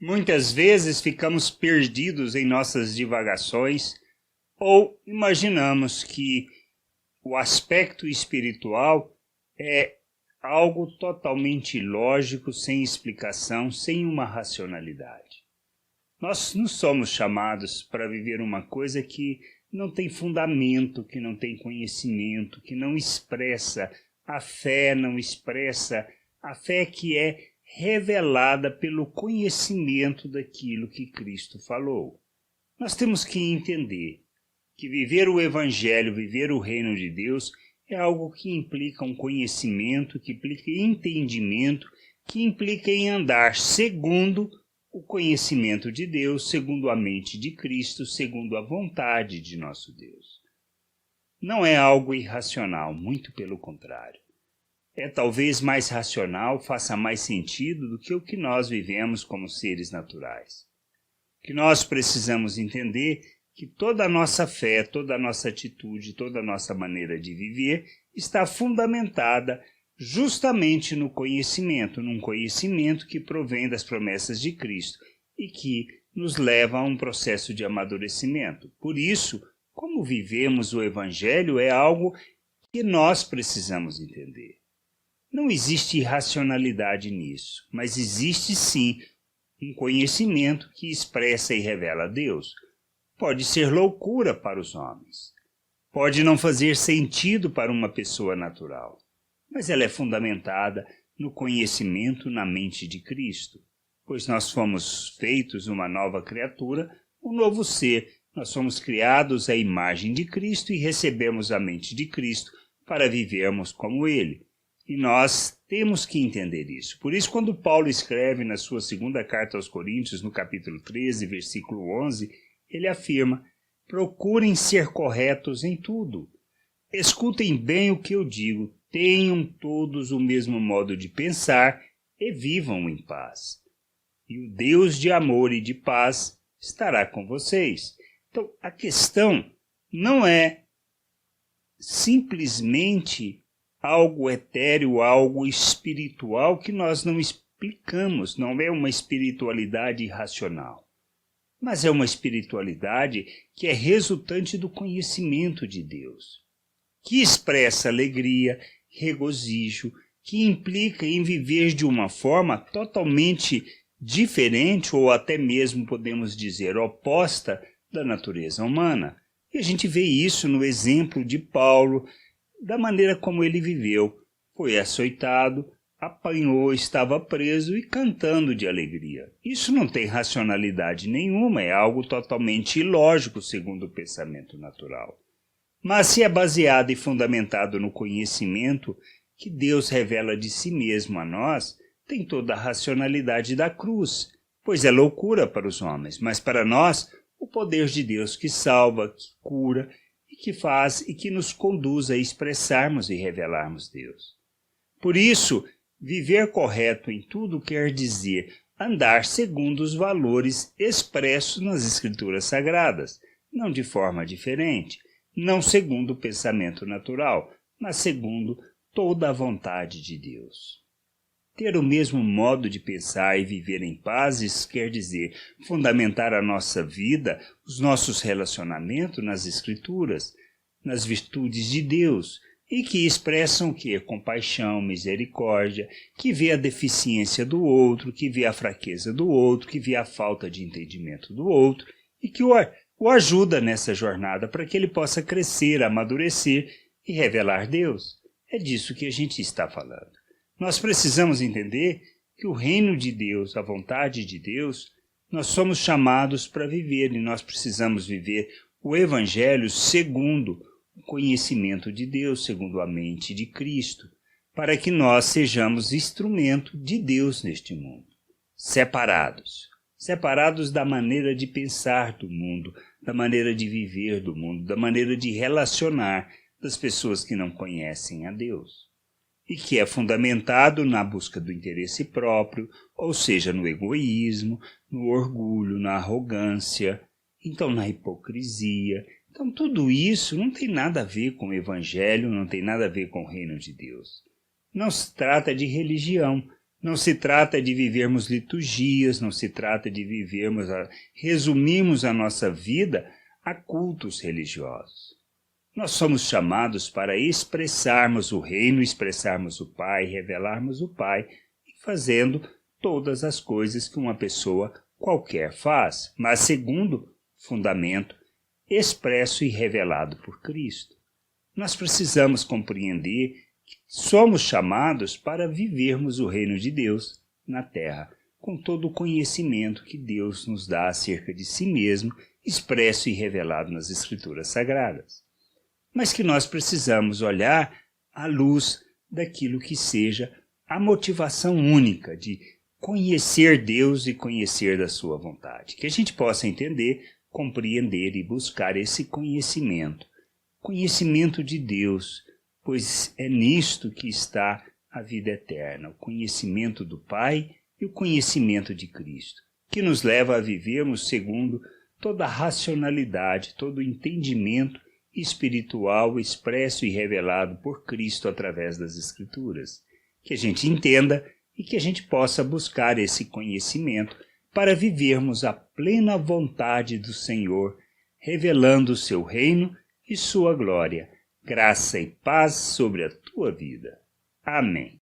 Muitas vezes ficamos perdidos em nossas divagações ou imaginamos que o aspecto espiritual é algo totalmente ilógico, sem explicação, sem uma racionalidade. Nós não somos chamados para viver uma coisa que não tem fundamento, que não tem conhecimento, que não expressa a fé, não expressa a fé que é revelada pelo conhecimento daquilo que Cristo falou. Nós temos que entender que viver o Evangelho, viver o reino de Deus, é algo que implica um conhecimento, que implica entendimento, que implica em andar segundo o conhecimento de Deus, segundo a mente de Cristo, segundo a vontade de nosso Deus. Não é algo irracional, muito pelo contrário. É talvez mais racional, faça mais sentido do que o que nós vivemos como seres naturais. O que nós precisamos entender que toda a nossa fé, toda a nossa atitude, toda a nossa maneira de viver está fundamentada justamente no conhecimento, num conhecimento que provém das promessas de Cristo e que nos leva a um processo de amadurecimento. Por isso, como vivemos o Evangelho é algo que nós precisamos entender. Não existe irracionalidade nisso, mas existe sim um conhecimento que expressa e revela a Deus. Pode ser loucura para os homens, pode não fazer sentido para uma pessoa natural, mas ela é fundamentada no conhecimento na mente de Cristo, pois nós fomos feitos uma nova criatura, um novo ser. Nós somos criados à imagem de Cristo e recebemos a mente de Cristo para vivermos como Ele. E nós temos que entender isso. Por isso, quando Paulo escreve na sua segunda carta aos Coríntios, no capítulo 13, versículo 11, ele afirma: procurem ser corretos em tudo. Escutem bem o que eu digo, tenham todos o mesmo modo de pensar e vivam em paz. E o Deus de amor e de paz estará com vocês. Então, a questão não é simplesmente algo etéreo, algo espiritual que nós não explicamos, não é uma espiritualidade irracional, mas é uma espiritualidade que é resultante do conhecimento de Deus, que expressa alegria, regozijo, que implica em viver de uma forma totalmente diferente ou até mesmo podemos dizer oposta da natureza humana. E a gente vê isso no exemplo de Paulo, da maneira como ele viveu. Foi açoitado, apanhou, estava preso e cantando de alegria. Isso não tem racionalidade nenhuma, é algo totalmente ilógico segundo o pensamento natural. Mas se é baseado e fundamentado no conhecimento que Deus revela de si mesmo a nós, tem toda a racionalidade da cruz, pois é loucura para os homens, mas para nós, o poder de Deus que salva, que cura, e que faz e que nos conduz a expressarmos e revelarmos Deus. Por isso, viver correto em tudo quer dizer andar segundo os valores expressos nas Escrituras Sagradas, não de forma diferente, não segundo o pensamento natural, mas segundo toda a vontade de Deus. Ter o mesmo modo de pensar e viver em paz, isso quer dizer fundamentar a nossa vida, os nossos relacionamentos nas Escrituras, nas virtudes de Deus, e que expressam o quê? Compaixão, misericórdia, que vê a deficiência do outro, que vê a fraqueza do outro, que vê a falta de entendimento do outro, e que o ajuda nessa jornada para que ele possa crescer, amadurecer e revelar Deus. É disso que a gente está falando. Nós precisamos entender que o reino de Deus, a vontade de Deus, nós somos chamados para viver e nós precisamos viver o Evangelho segundo o conhecimento de Deus, segundo a mente de Cristo, para que nós sejamos instrumento de Deus neste mundo, separados da maneira de pensar do mundo, da maneira de viver do mundo, da maneira de relacionar das pessoas que não conhecem a Deus. E que é fundamentado na busca do interesse próprio, ou seja, no egoísmo, no orgulho, na arrogância, então na hipocrisia. Então tudo isso não tem nada a ver com o Evangelho, não tem nada a ver com o reino de Deus. Não se trata de religião, Não se trata de vivermos liturgias, não se trata de resumirmos a nossa vida a cultos religiosos. Nós somos chamados para expressarmos o reino, expressarmos o Pai, revelarmos o Pai, e fazendo todas as coisas que uma pessoa qualquer faz, mas segundo fundamento expresso e revelado por Cristo. Nós precisamos compreender que somos chamados para vivermos o reino de Deus na terra, com todo o conhecimento que Deus nos dá acerca de si mesmo, expresso e revelado nas Escrituras Sagradas. Mas que nós precisamos olhar à luz daquilo que seja a motivação única de conhecer Deus e conhecer da sua vontade. Que a gente possa entender, compreender e buscar esse conhecimento de Deus, pois é nisto que está a vida eterna, o conhecimento do Pai e o conhecimento de Cristo, que nos leva a vivermos segundo toda a racionalidade, todo o entendimento espiritual expresso e revelado por Cristo através das Escrituras. Que a gente entenda e que a gente possa buscar esse conhecimento para vivermos a plena vontade do Senhor, revelando o seu reino e sua glória. Graça e paz sobre a tua vida. Amém.